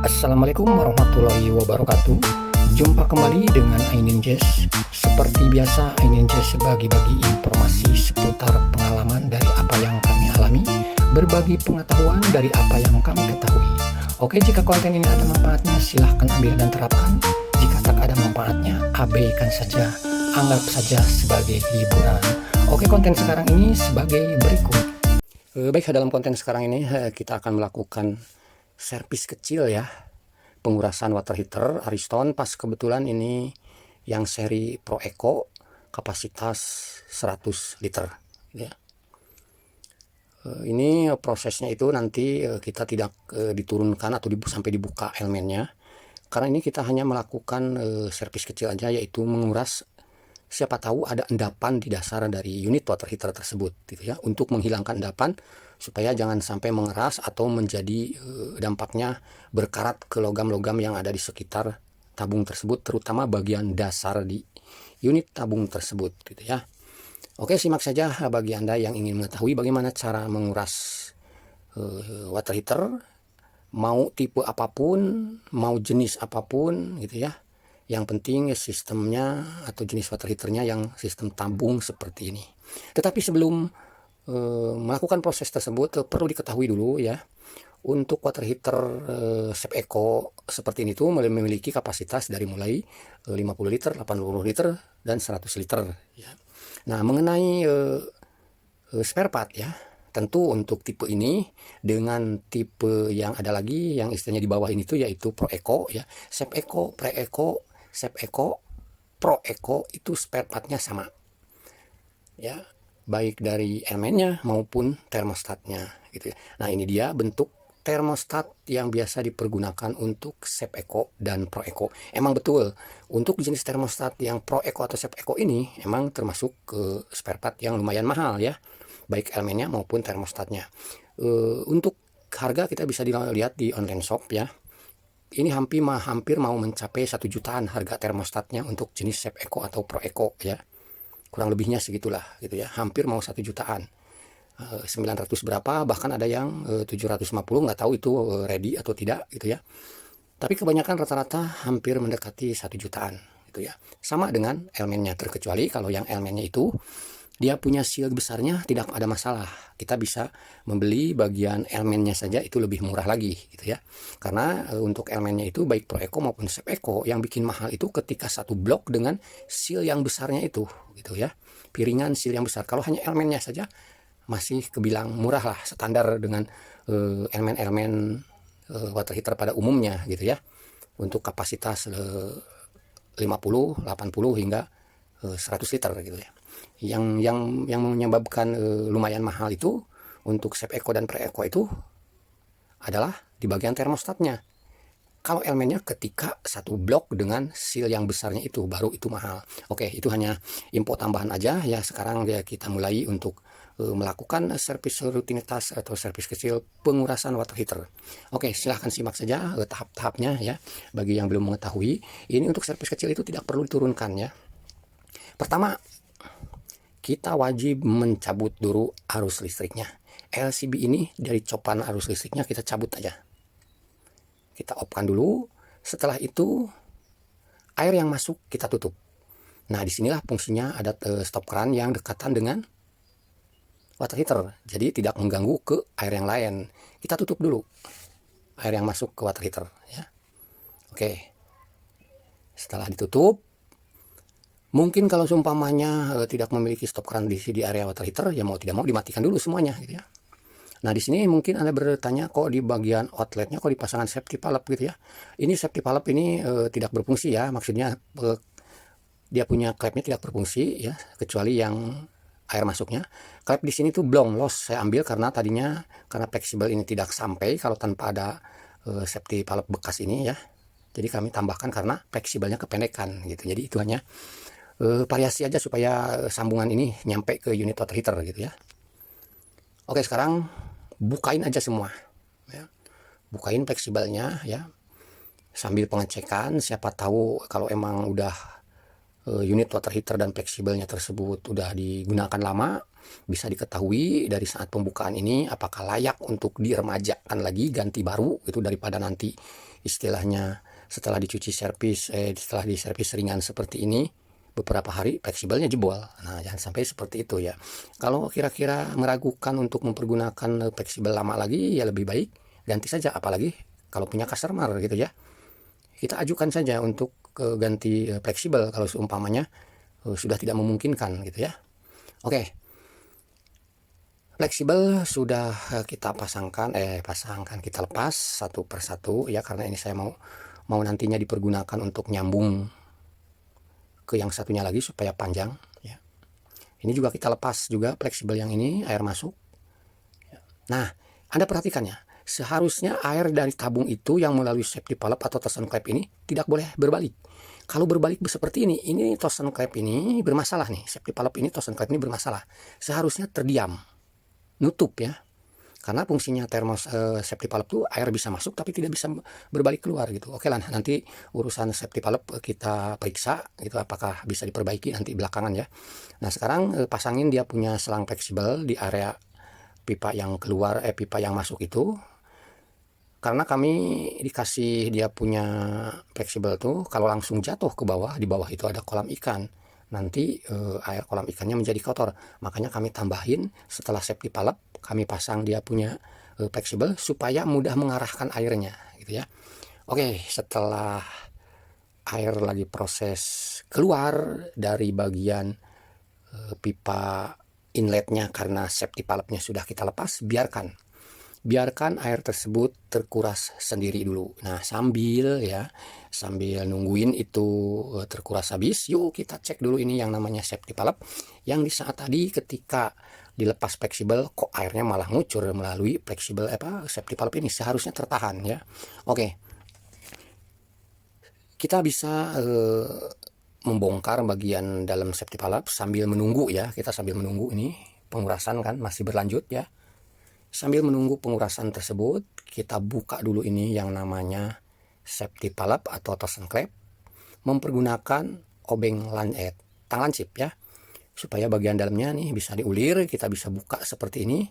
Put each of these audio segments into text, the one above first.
Assalamualaikum warahmatullahi wabarakatuh. Jumpa kembali dengan Ainin Jazz. Seperti biasa, Ainin Jazz bagi-bagi informasi seputar pengalaman dari apa yang kami alami, berbagi pengetahuan dari apa yang kami ketahui. Oke, jika konten ini ada manfaatnya, silahkan ambil dan terapkan. Jika tak ada manfaatnya, abaikan saja, anggap saja sebagai hiburan. Oke, konten sekarang ini sebagai berikut. Baik, dalam konten sekarang ini kita akan melakukan servis kecil ya, pengurasan water heater Ariston. Pas kebetulan ini yang seri Pro Eco, kapasitas 100 liter ya. Ini prosesnya itu nanti kita tidak diturunkan atau sampai dibuka elemennya, karena ini kita hanya melakukan servis kecil aja, yaitu menguras. Siapa tahu ada endapan di dasar dari unit water heater tersebut gitu ya, untuk menghilangkan endapan supaya jangan sampai mengeras atau menjadi dampaknya berkarat ke logam-logam yang ada di sekitar tabung tersebut, terutama bagian dasar di unit tabung tersebut gitu ya. Oke, simak saja bagi Anda yang ingin mengetahui bagaimana cara menguras water heater, mau tipe apapun, mau jenis apapun gitu ya. Yang penting sistemnya atau jenis water heaternya yang sistem tabung seperti ini. Tetapi sebelum melakukan proses tersebut, perlu diketahui dulu ya, untuk water heater Sep Eco seperti ini tuh memiliki kapasitas dari mulai 50 liter, 80 liter, dan 100 liter ya. Nah, mengenai spare part ya, tentu untuk tipe ini dengan tipe yang ada lagi yang istilahnya di bawah ini tuh, yaitu Pro Eco ya, Sep Eco, Pre Eco, Sep Eco, Pro Eco itu spare partnya sama ya, baik dari elemennya maupun termostatnya gitu ya. Nah, ini dia bentuk termostat yang biasa dipergunakan untuk Sep Eco dan Pro Eco. Emang betul, untuk jenis termostat yang Pro Eco atau Sep Eco ini emang termasuk ke spare part yang lumayan mahal ya, baik elemennya maupun termostatnya. Untuk harga kita bisa dilihat di online shop ya. Ini hampir mau mencapai 1 jutaan harga termostatnya untuk jenis Sep Eco atau Pro Eco ya. Kurang lebihnya segitulah gitu ya. Hampir mau 1 jutaan. 900 berapa, bahkan ada yang 750, nggak tahu itu ready atau tidak gitu ya. Tapi kebanyakan rata-rata hampir mendekati 1 jutaan gitu ya. Sama dengan elemennya, terkecuali kalau yang elemennya itu dia punya seal besarnya, tidak ada masalah. Kita bisa membeli bagian elemennya saja, itu lebih murah lagi gitu ya. Karena untuk elemennya itu baik Pro Eco maupun Sep Eco, yang bikin mahal itu ketika satu blok dengan seal yang besarnya itu gitu ya. Piringan seal yang besar. Kalau hanya elemennya saja masih kebilang murah lah, standar dengan elemen-elemen water heater pada umumnya gitu ya. Untuk kapasitas 50, 80 hingga 100 liter gitu ya. Yang menyebabkan lumayan mahal itu untuk Sep Eco dan Pre Eco itu adalah di bagian termostatnya. Kalau elemennya ketika satu blok dengan seal yang besarnya itu, baru itu mahal. Oke, itu hanya info tambahan aja ya. Sekarang ya kita mulai untuk melakukan servis rutinitas atau servis kecil pengurasan water heater. Oke, silahkan simak saja tahap-tahapnya ya. Bagi yang belum mengetahui, ini untuk servis kecil itu tidak perlu diturunkan ya. Pertama, kita wajib mencabut dulu arus listriknya. LCB ini dari copan arus listriknya kita cabut aja. Kita off-kan dulu. Setelah itu air yang masuk kita tutup. Nah, disinilah fungsinya ada stop keran yang dekatan dengan water heater. Jadi tidak mengganggu ke air yang lain. Kita tutup dulu air yang masuk ke water heater ya. Oke. Setelah ditutup, mungkin kalau seumpamanya tidak memiliki stop keran di area water heater, ya mau tidak mau dimatikan dulu semuanya gitu ya. Nah, di sini mungkin Anda bertanya, kok di bagian outletnya kok dipasangkan safety valve gitu ya. Ini safety valve ini tidak berfungsi ya, maksudnya dia punya klepnya tidak berfungsi ya, kecuali yang air masuknya. Klep di sini tuh blong loss saya ambil karena tadinya karena fleksibel ini tidak sampai kalau tanpa ada safety valve bekas ini ya. Jadi kami tambahkan karena fleksibelnya kependekan gitu. Jadi itu hanya variasi aja supaya sambungan ini nyampe ke unit water heater gitu ya. Oke, sekarang bukain aja semua ya. Bukain fleksibelnya ya, sambil pengecekan. Siapa tahu kalau emang udah unit water heater dan fleksibelnya tersebut udah digunakan lama, bisa diketahui dari saat pembukaan ini apakah layak untuk diremajakan lagi, ganti baru itu, daripada nanti istilahnya setelah dicuci servis, setelah diservis ringan seperti ini beberapa hari fleksibelnya jebol. Nah, jangan sampai seperti itu ya. Kalau kira-kira meragukan untuk mempergunakan fleksibel lama lagi, ya lebih baik ganti saja, apalagi kalau punya customer gitu ya. Kita ajukan saja untuk ganti fleksibel kalau seumpamanya sudah tidak memungkinkan gitu ya. Oke. Fleksibel sudah kita pasangkan, kita lepas satu persatu ya, karena ini saya mau nantinya dipergunakan untuk nyambung ke yang satunya lagi supaya panjang ya. Ini juga kita lepas juga fleksibel yang ini, air masuk. Nah, Anda perhatikan ya, seharusnya air dari tabung itu yang melalui safety valve atau torsion clamp ini tidak boleh berbalik. Kalau berbalik seperti ini torsion clamp ini bermasalah nih, safety valve ini torsion clamp ini bermasalah. Seharusnya terdiam, nutup ya. Karena fungsinya termos safety valve itu air bisa masuk tapi tidak bisa berbalik keluar gitu. Oke lah, nanti urusan safety valve kita periksa gitu, apakah bisa diperbaiki nanti belakangan ya. Nah, sekarang pasangin dia punya selang fleksibel di area pipa yang keluar, pipa yang masuk itu. Karena kami dikasih dia punya fleksibel tuh, kalau langsung jatuh ke bawah, di bawah itu ada kolam ikan. Nanti air kolam ikannya menjadi kotor. Makanya kami tambahin setelah safety valve, kami pasang dia punya fleksibel supaya mudah mengarahkan airnya gitu ya. Oke, setelah air lagi proses keluar dari bagian pipa inletnya karena safety valve-nya sudah kita lepas, biarkan air tersebut terkuras sendiri dulu. Nah, sambil nungguin itu terkuras habis, yuk kita cek dulu ini yang namanya safety valve, yang di saat tadi ketika dilepas fleksibel kok airnya malah ngucur melalui fleksibel safety valve ini. Seharusnya tertahan ya. Oke, kita bisa membongkar bagian dalam safety valve sambil menunggu ya. Kita sambil menunggu ini pengurasan kan masih berlanjut ya. Sambil menunggu pengurasan tersebut, kita buka dulu ini yang namanya safety valve atau torsion clamp, mempergunakan obeng tang lancip ya, supaya bagian dalamnya nih bisa diulir, kita bisa buka seperti ini.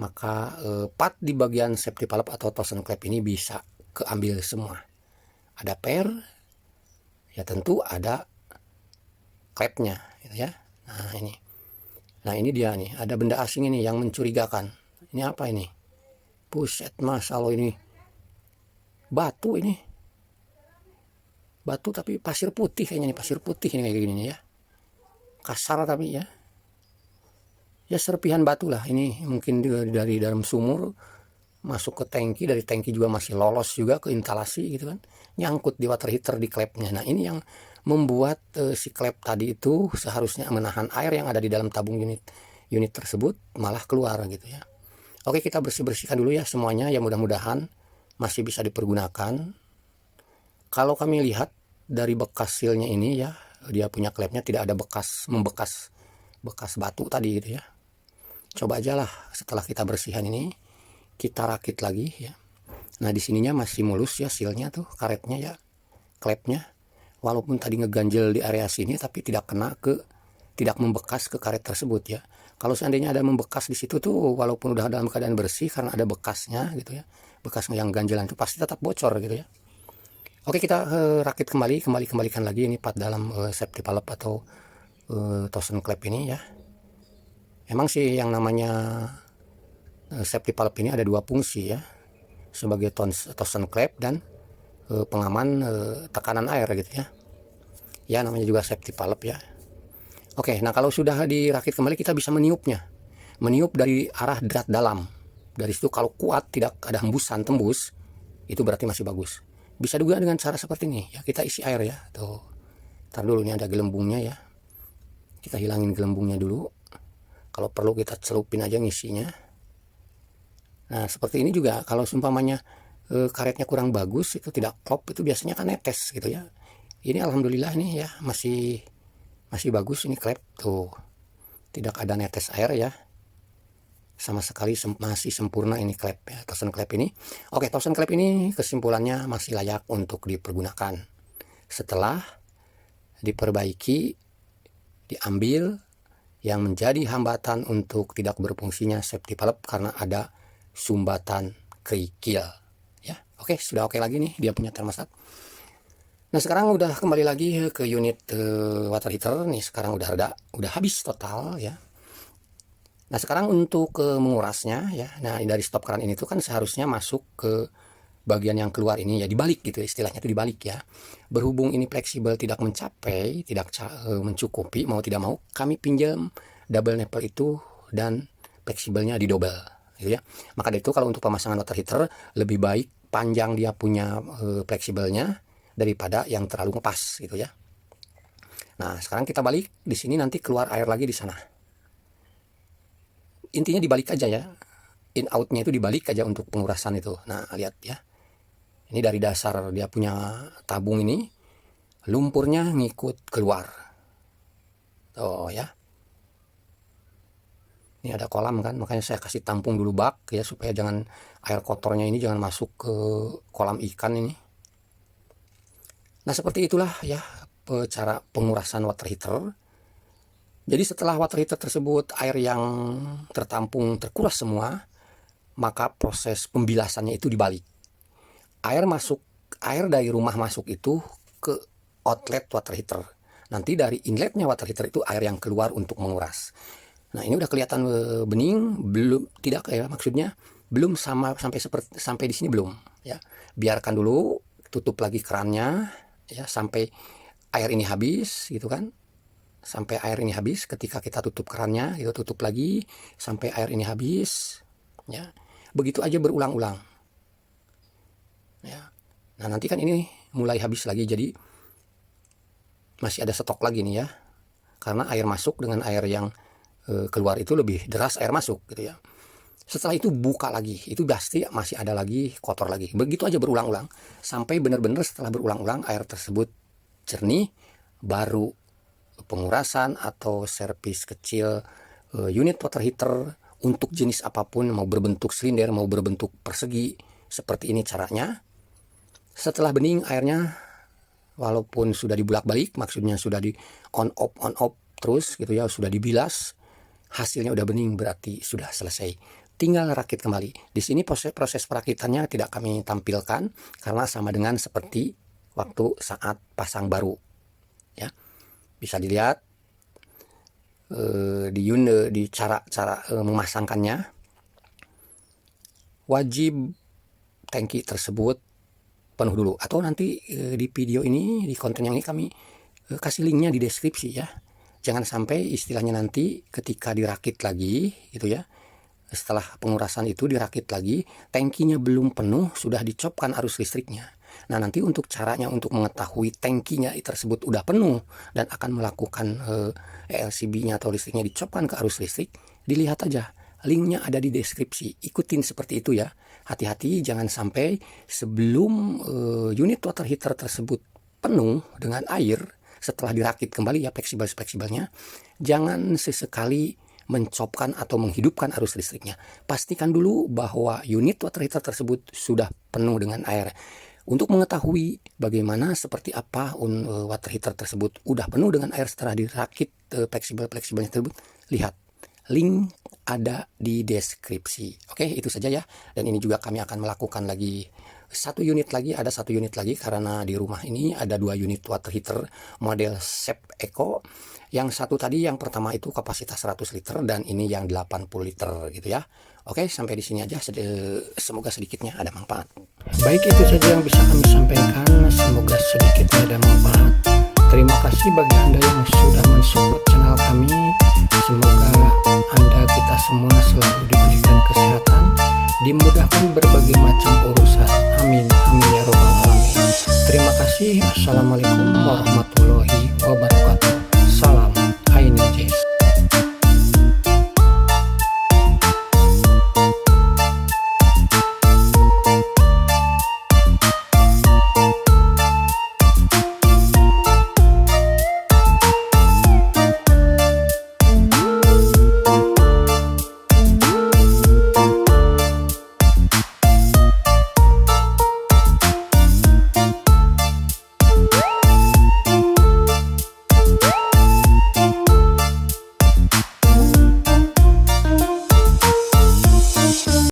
Maka part di bagian safety valve atau torsion clamp ini bisa keambil semua. Ada per, ya tentu ada clampnya gitu ya. Nah ini dia nih, ada benda asing ini yang mencurigakan. Ini apa ini? Buset, mas, kalau ini batu ini. Batu tapi pasir putih kayaknya nih, pasir putih ini kayak gini ya. Kasar tapi ya. Ya serpihan batu lah. Ini mungkin dari dalam sumur masuk ke tangki, dari tangki juga masih lolos juga ke instalasi gitu kan. Nyangkut di water heater di klepnya. Nah, ini yang membuat si klep tadi itu seharusnya menahan air yang ada di dalam tabung unit tersebut malah keluar gitu ya. Oke, kita bersih-bersihkan dulu ya semuanya, ya mudah-mudahan masih bisa dipergunakan. Kalau kami lihat dari bekas sealnya ini ya, dia punya klepnya tidak ada bekas batu tadi gitu ya. Coba aja lah setelah kita bersihkan ini, kita rakit lagi ya. Nah, di sininya masih mulus ya sealnya tuh, karetnya ya, klepnya. Walaupun tadi ngeganjel di area sini tapi tidak membekas ke karet tersebut ya. Kalau seandainya ada membekas di situ tuh, walaupun udah dalam keadaan bersih karena ada bekasnya gitu ya, bekas yang ganjelan itu pasti tetap bocor gitu ya. Oke, kita rakit kembalikan lagi ini part dalam safety valve atau torsion clamp ini ya. Emang sih yang namanya safety valve ini ada dua fungsi ya, sebagai torsion clamp dan pengaman tekanan air gitu ya. Ya namanya juga safety valve ya. Oke, nah kalau sudah dirakit kembali kita bisa meniupnya. Meniup dari arah drat dalam. Dari situ kalau kuat tidak ada hembusan tembus, itu berarti masih bagus. Bisa juga dengan cara seperti ini. Ya kita isi air ya. Tuh. Ntar dulu ini ada gelembungnya ya. Kita hilangin gelembungnya dulu. Kalau perlu kita celupin aja ngisinya. Nah, seperti ini juga kalau seumpamanya karetnya kurang bagus, itu tidak klop, itu biasanya kan netes gitu ya. Ini alhamdulillah nih ya masih bagus ini klep tuh, tidak ada netes air ya, sama sekali masih sempurna ini klep ya, torsion klep ini. Oke, torsion klep ini kesimpulannya masih layak untuk dipergunakan. Setelah diperbaiki, diambil yang menjadi hambatan untuk tidak berfungsinya safety valve karena ada sumbatan kerikil ya. Oke, sudah oke lagi nih dia punya termostat. Nah sekarang udah kembali lagi ke unit water heater nih. Sekarang udah habis total ya. Nah sekarang untuk mengurasnya ya. Nah dari stop keran ini tuh kan seharusnya masuk ke bagian yang keluar ini ya, dibalik gitu istilahnya, itu dibalik ya. Berhubung ini fleksibel tidak mencapai, tidak mencukupi, mau tidak mau kami pinjam double nipple itu dan fleksibelnya di double gitu ya. Maka dari itu kalau untuk pemasangan water heater lebih baik panjang dia punya fleksibelnya daripada yang terlalu ngepas gitu ya. Nah sekarang kita balik di sini, nanti keluar air lagi di sana. Intinya dibalik aja ya, in outnya itu dibalik aja untuk pengurasan itu. Nah lihat ya, ini dari dasar dia punya tabung ini lumpurnya ngikut keluar. Oh ya, ini ada kolam kan, makanya saya kasih tampung dulu bak ya, supaya jangan air kotornya ini jangan masuk ke kolam ikan ini. Nah seperti itulah ya cara pengurasan water heater. Jadi setelah water heater tersebut air yang tertampung terkuras semua, maka proses pembilasannya itu dibalik. Air dari rumah masuk itu ke outlet water heater. Nanti dari inletnya water heater itu air yang keluar untuk menguras. Nah ini udah kelihatan bening, belum, tidak ya, maksudnya belum sampai di sini belum ya. Biarkan dulu, tutup lagi kerannya ya sampai air ini habis gitu kan. Sampai air ini habis, ketika kita tutup kerannya itu tutup lagi sampai air ini habis ya. Begitu aja berulang-ulang ya. Nah nanti kan ini mulai habis lagi, jadi masih ada stok lagi nih ya, karena air masuk dengan air yang keluar itu lebih deras air masuk gitu ya. Setelah itu buka lagi, itu pasti masih ada lagi kotor lagi. Begitu aja berulang-ulang sampai benar-benar setelah berulang-ulang air tersebut jernih, baru pengurasan atau servis kecil unit water heater untuk jenis apapun, mau berbentuk silinder, mau berbentuk persegi, seperti ini caranya. Setelah bening airnya, walaupun sudah dibulak-balik, maksudnya sudah di on off terus gitu ya, sudah dibilas, hasilnya udah bening, berarti sudah selesai. Tinggal rakit kembali. Di sini proses perakitannya tidak kami tampilkan karena sama dengan seperti waktu saat pasang baru ya. Bisa dilihat di cara memasangkannya. Wajib tangki tersebut penuh dulu, atau nanti di video ini, di konten yang ini kami kasih linknya di deskripsi ya. Jangan sampai istilahnya nanti ketika dirakit lagi gitu ya, setelah pengurasan itu dirakit lagi, tangkinya belum penuh, sudah dicopkan arus listriknya. Nah nanti untuk caranya untuk mengetahui tangkinya tersebut udah penuh dan akan melakukan ELCB-nya atau listriknya dicopkan ke arus listrik, dilihat aja, linknya ada di deskripsi. Ikutin seperti itu ya. Hati-hati jangan sampai sebelum unit water heater tersebut penuh dengan air, setelah dirakit kembali ya fleksibelnya, jangan sesekali mencopkan atau menghidupkan arus listriknya. Pastikan dulu bahwa unit water heater tersebut sudah penuh dengan air. Untuk mengetahui bagaimana seperti apa water heater tersebut udah penuh dengan air setelah dirakit fleksibelnya tersebut, lihat link ada di deskripsi. Oke, itu saja ya. Dan ini juga kami akan melakukan lagi satu unit lagi karena di rumah ini ada 2 unit water heater model Sep Eco. Yang satu tadi, yang pertama itu kapasitas 100 liter dan ini yang 80 liter gitu ya. Oke, sampai di sini aja. Semoga sedikitnya ada manfaat. Baik, itu saja yang bisa kami sampaikan. Semoga sedikitnya ada manfaat. Terima kasih bagi Anda yang sudah mensupport channel kami. Semoga Anda, kita semua selalu diberikan kesehatan, dimudahkan berbagai macam urusan. Amin, amin ya robbal alamin. Terima kasih. Assalamualaikum warahmatullahi wabarakatuh.